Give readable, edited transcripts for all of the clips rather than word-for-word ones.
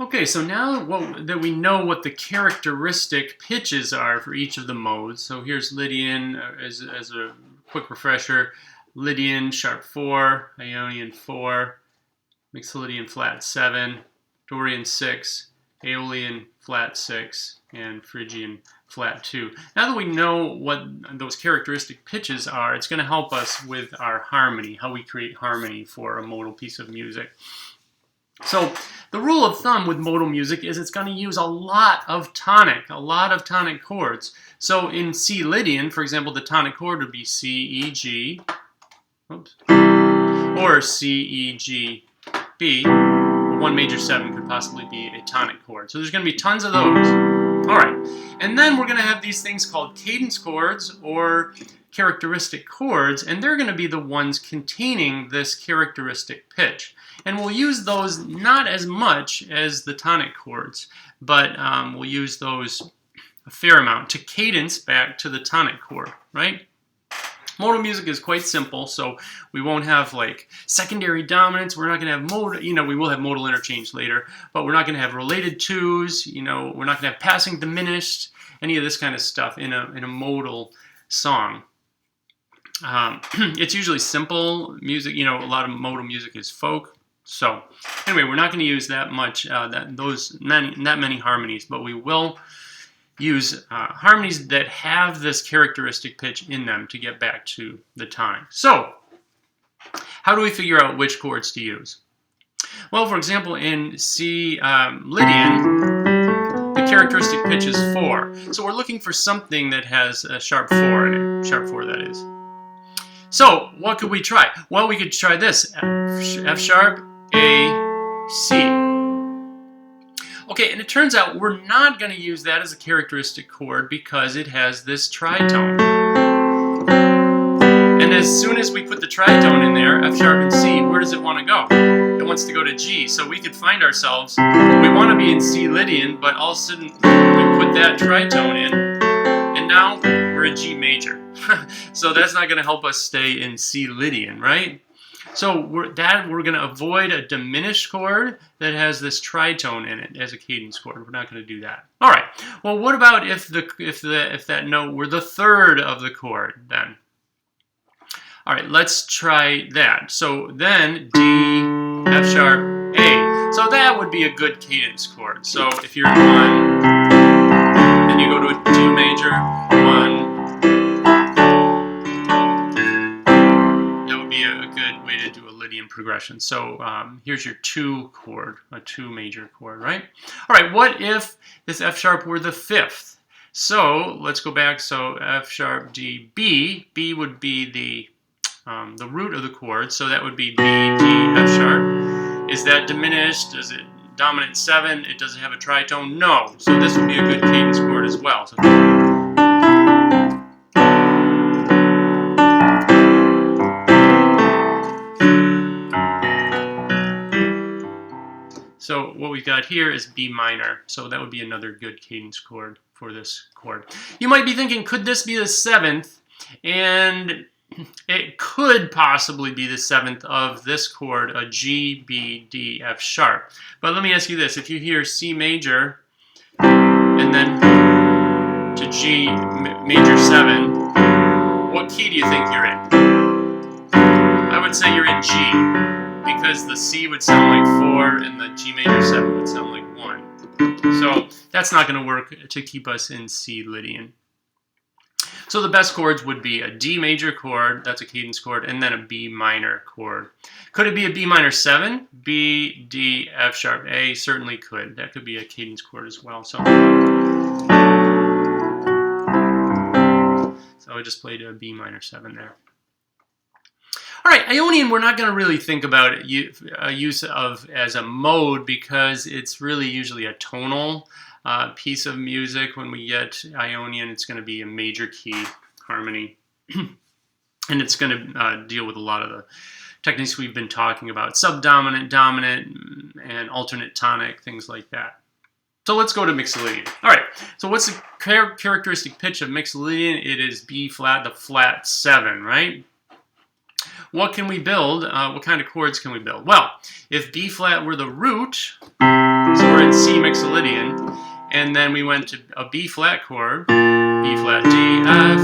Okay, so now that we know what the characteristic pitches are for each of the modes, so here's Lydian as a quick refresher. Lydian sharp 4, Ionian 4, Mixolydian flat 7, Dorian 6, Aeolian flat 6, and Phrygian flat 2. Now that we know what those characteristic pitches are, it's going to help us with our harmony, how we create harmony for a modal piece of music. So the rule of thumb with modal music is it's going to use a lot of tonic chords. So in C Lydian, for example, the tonic chord would be C, E, G, oops, or C, E, G, B. 1 major 7 could possibly be a tonic chord. So there's going to be tons of those. All right, and then we're going to have these things called cadence chords or characteristic chords, and they're going to be the ones containing this characteristic pitch. And we'll use those not as much as the tonic chords, but we'll use those a fair amount to cadence back to the tonic chord, right? Modal music is quite simple, so we won't have like secondary dominants. We're not going to have modal, we will have modal interchange later, but we're not going to have related twos, we're not going to have passing diminished, any of this kind of stuff in a modal song. It's usually simple music, a lot of modal music is folk. So anyway, we're not going to use that much, that many harmonies, but we will use harmonies that have this characteristic pitch in them to get back to the tonic. So how do we figure out which chords to use? Well, for example, in C Lydian, the characteristic pitch is 4. So we're looking for something that has a sharp 4 in it, sharp 4 that is. So what could we try? Well, we could try this, F sharp, A, C. Okay, and it turns out we're not going to use that as a characteristic chord because it has this tritone. And as soon as we put the tritone in there, F sharp and C, where does it want to go? It wants to go to G. So we could find ourselves, we want to be in C Lydian, but all of a sudden we put that tritone in, and now we're in G major. So that's not going to help us stay in C Lydian, right? So we're going to avoid a diminished chord that has this tritone in it as a cadence chord. We're not going to do that. All right. Well, what about if that note were the third of the chord then? All right, let's try that. So then D, F sharp, A. So that would be a good cadence chord. So if you're in 1, then you go to a 2 major, 1. To do a Lydian progression. So here's your 2 chord, a 2 major chord, right? All right, what if this F sharp were the 5th? So let's go back. So F sharp, D, B. B would be the root of the chord. So that would be B, D, F sharp. Is that diminished? Is it dominant 7? It doesn't have a tritone? No. So this would be a good cadence chord as well. So what we've got here is B minor. So that would be another good cadence chord for this chord. You might be thinking, could this be the 7th? And it could possibly be the 7th of this chord, a G, B, D, F sharp. But let me ask you this. If you hear C major and then to G major 7, what key do you think you're in? I would say you're in G, because the C would sound like 4 and the G major 7 would sound like 1. So that's not going to work to keep us in C Lydian. So the best chords would be a D major chord, that's a cadence chord, and then a B minor chord. Could it be a B minor 7? B, D, F sharp, A? Certainly could. That could be a cadence chord as well. So I just played a B minor 7 there. All right, Ionian, we're not going to really think about use of as a mode because it's really usually a tonal piece of music. When we get Ionian, it's going to be a major key harmony, and it's going to deal with a lot of the techniques we've been talking about, subdominant, dominant, and alternate tonic, things like that. So let's go to Mixolydian. All right, so what's the characteristic pitch of Mixolydian? It is B flat, the flat 7, right? What can we build? What kind of chords can we build? Well, if B flat were the root, so we're in C Mixolydian, and then we went to a B flat chord, B flat D, F.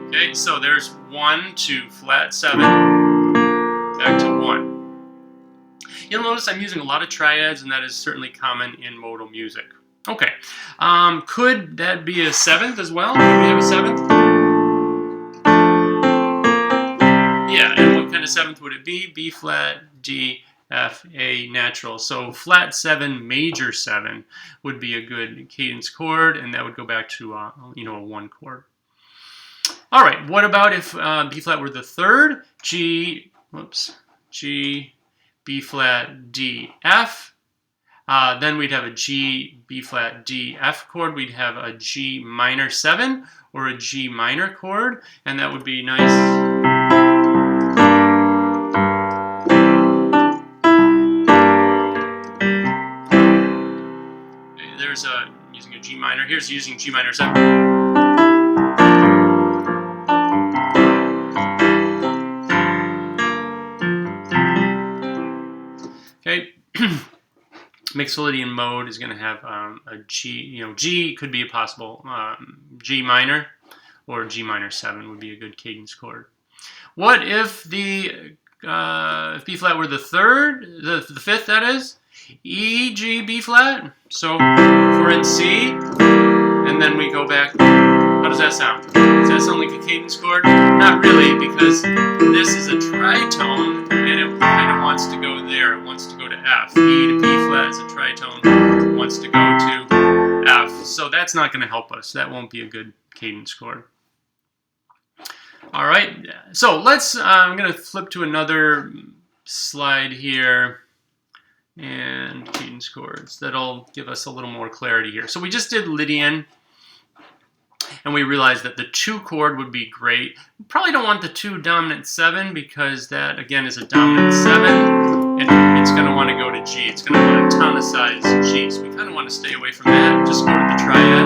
Okay, so there's 1 to flat 7, back to 1. You'll notice I'm using a lot of triads, and that is certainly common in modal music. Okay, could that be a 7th as well? Could we have a 7th? Yeah, and what kind of 7th would it be? B flat, D, F, A, natural. So flat 7, major 7 would be a good cadence chord, and that would go back to a 1 chord. All right, what about if B flat were the 3rd? G, B flat, D, F. Then we'd have a G, B flat, D, F chord. We'd have a G minor 7 or a G minor chord, and that would be nice. Okay, there's using a G minor. Here's using G minor 7. Okay. Mixolydian mode is going to have a G, G could be a possible G minor, or G minor 7 would be a good cadence chord. What if the if B flat were the 3rd, the 5th that is, E, G, B flat? So if we're in C, and then we go back, how does that sound? Does that sound like a cadence chord? Not really, because this is a tritone, and it kind of wants to go there. It wants to go to F. E to B flat is a tritone. It wants to go to F. So that's not going to help us. That won't be a good cadence chord. All right. So let's. I'm going to flip to another slide here, and cadence chords. That'll give us a little more clarity here. So we just did Lydian. And we realized that the 2 chord would be great. We probably don't want the 2 dominant 7 because that, again, is a dominant 7. And it's going to want to go to G. It's going to want to tonicize G. So we kind of want to stay away from that. Just go to the triad.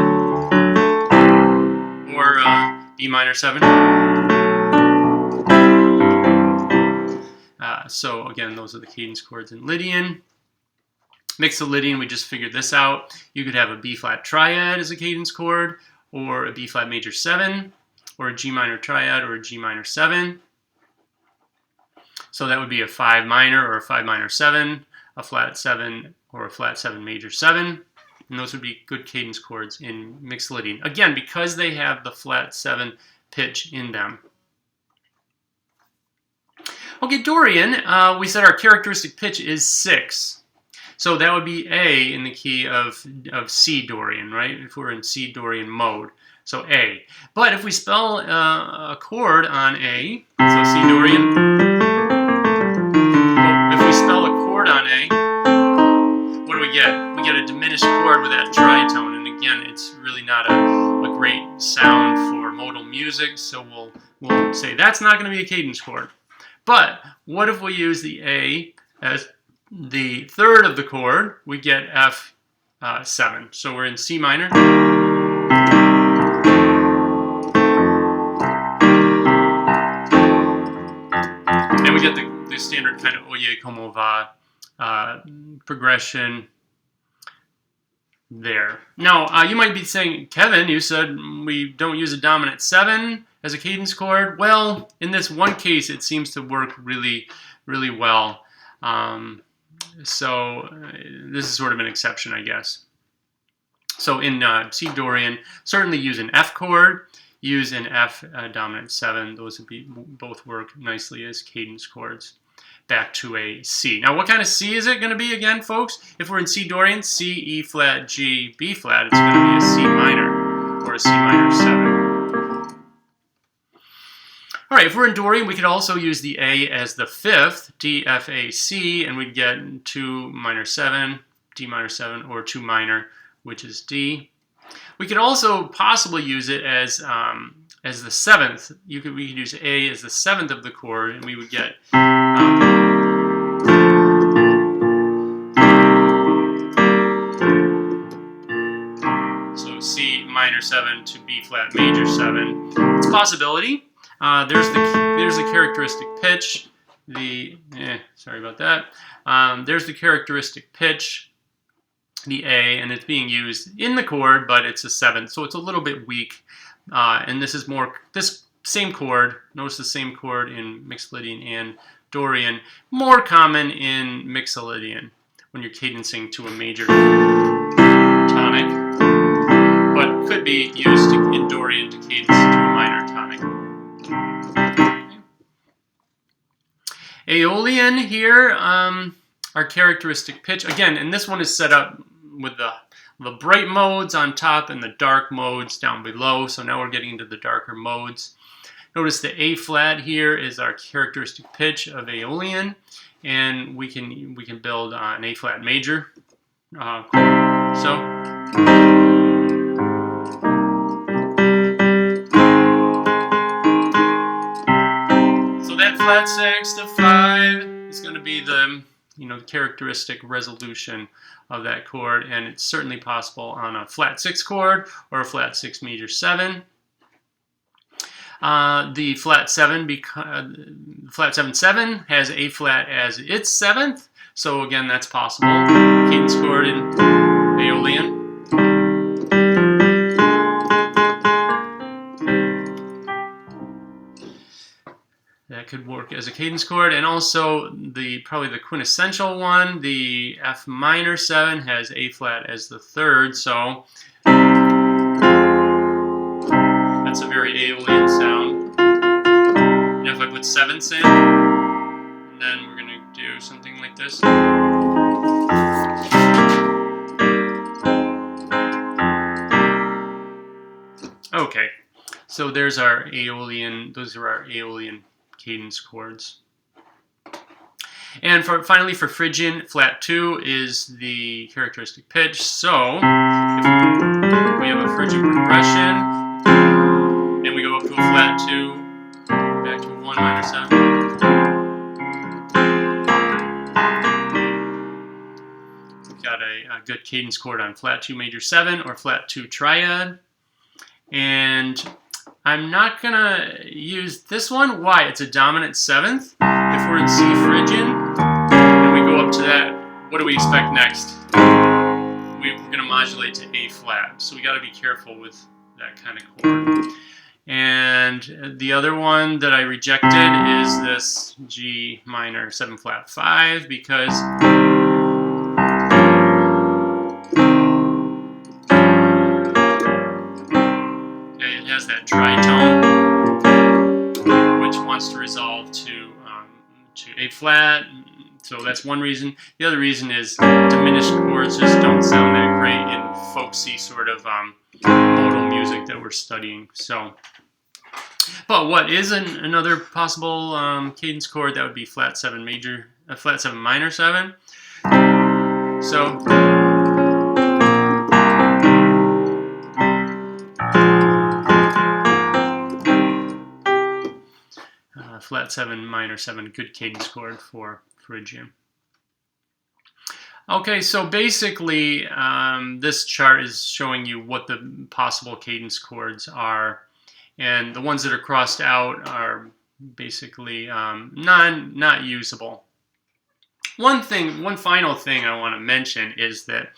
Or B minor 7. So, again, those are the cadence chords in Lydian. Mixolydian, we just figured this out. You could have a B flat triad as a cadence chord, or a B flat major 7, or a G minor triad, or a G minor 7. So that would be a 5 minor or a 5 minor 7, a flat 7 or a flat 7 major 7. And those would be good cadence chords in Mixolydian. Again, because they have the flat 7 pitch in them. Okay, Dorian, we said our characteristic pitch is 6. So that would be A in the key of C Dorian, right? If we're in C Dorian mode. So A. But if we spell a chord on A, so C Dorian. If we spell a chord on A, what do we get? We get a diminished chord with that tritone. And again, it's really not a great sound for modal music. So we'll say that's not going to be a cadence chord. But what if we use the A as the 3rd of the chord? We get F7. So we're in C minor. And we get the standard kind of oye como va progression there. Now, you might be saying, Kevin, you said we don't use a dominant 7 as a cadence chord. Well, in this one case, it seems to work really, really well. So this is sort of an exception, I guess. So in C Dorian, certainly use an F chord, use an F dominant 7. Those would be both work nicely as cadence chords. Back to a C. Now, what kind of C is it going to be again, folks? If we're in C Dorian, C, E flat, G, B flat, it's going to be a C minor or a C minor 7. All right, if we're in Dorian, we could also use the A as the 5th, D, F, A, C, and we'd get 2 minor 7, D minor 7, or 2 minor, which is D. We could also possibly use it as the 7th. We could use A as the 7th of the chord, and we would get so C minor 7 to B flat major 7. It's a possibility. There's the characteristic pitch. sorry about that. There's the characteristic pitch, the A, and it's being used in the chord, but it's a 7th, so it's a little bit weak. And this is more, this same chord, notice the same chord in Mixolydian and Dorian, more common in Mixolydian when you're cadencing to a major tonic, but could be used in Dorian to cadence to a minor tonic. Aeolian here, our characteristic pitch. Again, and this one is set up with the bright modes on top and the dark modes down below. So now we're getting into the darker modes. Notice the A flat here is our characteristic pitch of Aeolian, and we can build an A flat major chord. So that flat 6 to 5 is going to be the characteristic resolution of that chord, and it's certainly possible on a flat 6 chord or a flat 6 major 7. The flat 7 flat 7/7 has A flat as its 7th, so again that's possible. Cadence chord in Aeolian. That could work as a cadence chord, and also probably the quintessential one, the F minor 7 has A flat as the 3rd, so that's a very Aeolian sound. And if I put 7ths in, and then we're going to do something like this. Okay, so there's our Aeolian, those are our Aeolian cadence chords. And finally for Phrygian, flat 2 is the characteristic pitch. So if we have a Phrygian progression, and we go up to a flat 2, back to a 1 minor 7. We've got a good cadence chord on flat 2 major 7 or flat 2 triad. And I'm not going to use this one. Why? It's a dominant 7th. If we're in C Phrygian and we go up to that, what do we expect next? We're going to modulate to A flat. So we got to be careful with that kind of chord. And the other one that I rejected is this G minor 7 flat 5 because it has that tritone, which wants to resolve to A flat. So that's one reason. The other reason is diminished chords just don't sound that great in folksy sort of modal music that we're studying. So, but what is another possible cadence chord? That would be flat 7 major, flat 7 minor 7. So. Flat 7 minor 7, good cadence chord for Phrygian. Okay, so basically this chart is showing you what the possible cadence chords are, and the ones that are crossed out are basically not usable. One final thing I want to mention is that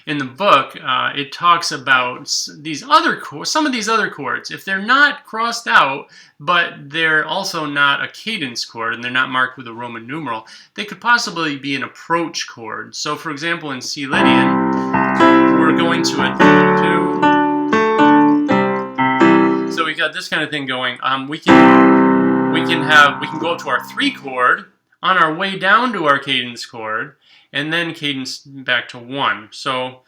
in the book, it talks about these other chords, some of these other chords. If they're not crossed out, but they're also not a cadence chord and they're not marked with a Roman numeral, they could possibly be an approach chord. So, for example, in C Lydian, we're going to a 2. So we got this kind of thing going. We can go up to our 3 chord on our way down to our cadence chord, and then cadence back to 1. So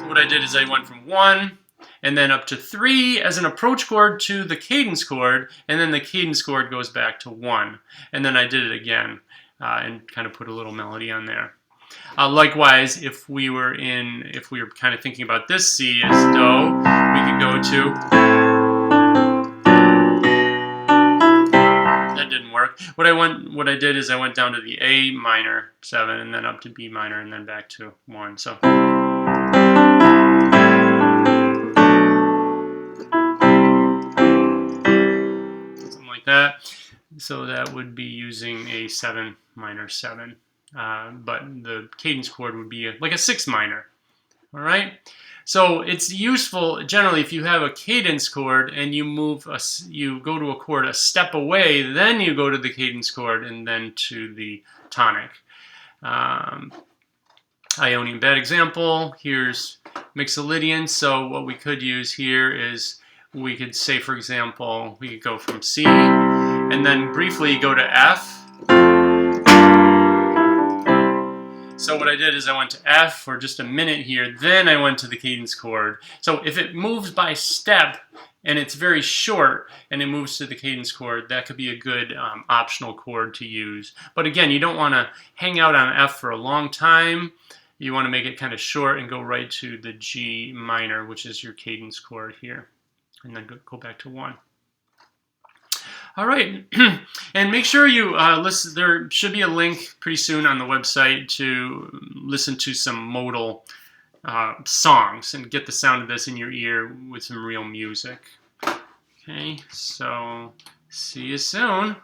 what I did is I went from 1 and then up to 3 as an approach chord to the cadence chord, and then the cadence chord goes back to 1. And then I did it again and kind of put a little melody on there. Likewise, if we were kind of thinking about this C as Do, we could go to, that didn't work, work. What I did is I went down to the A minor 7 and then up to B minor and then back to 1. So something like that. So that would be using a 7 minor 7. But the cadence chord would be like a 6 minor. All right. So it's useful generally if you have a cadence chord and you you go to a chord a step away, then you go to the cadence chord and then to the tonic. Ionian bad example. Here's Mixolydian. So what we could use here is we could say, for example, we could go from C and then briefly go to F. So what I did is I went to F for just a minute here, then I went to the cadence chord. So if it moves by step and it's very short and it moves to the cadence chord, that could be a good optional chord to use. But again, you don't want to hang out on F for a long time. You want to make it kind of short and go right to the G minor, which is your cadence chord here. And then go back to 1. All right, and make sure you listen. There should be a link pretty soon on the website to listen to some modal songs and get the sound of this in your ear with some real music. Okay, so see you soon.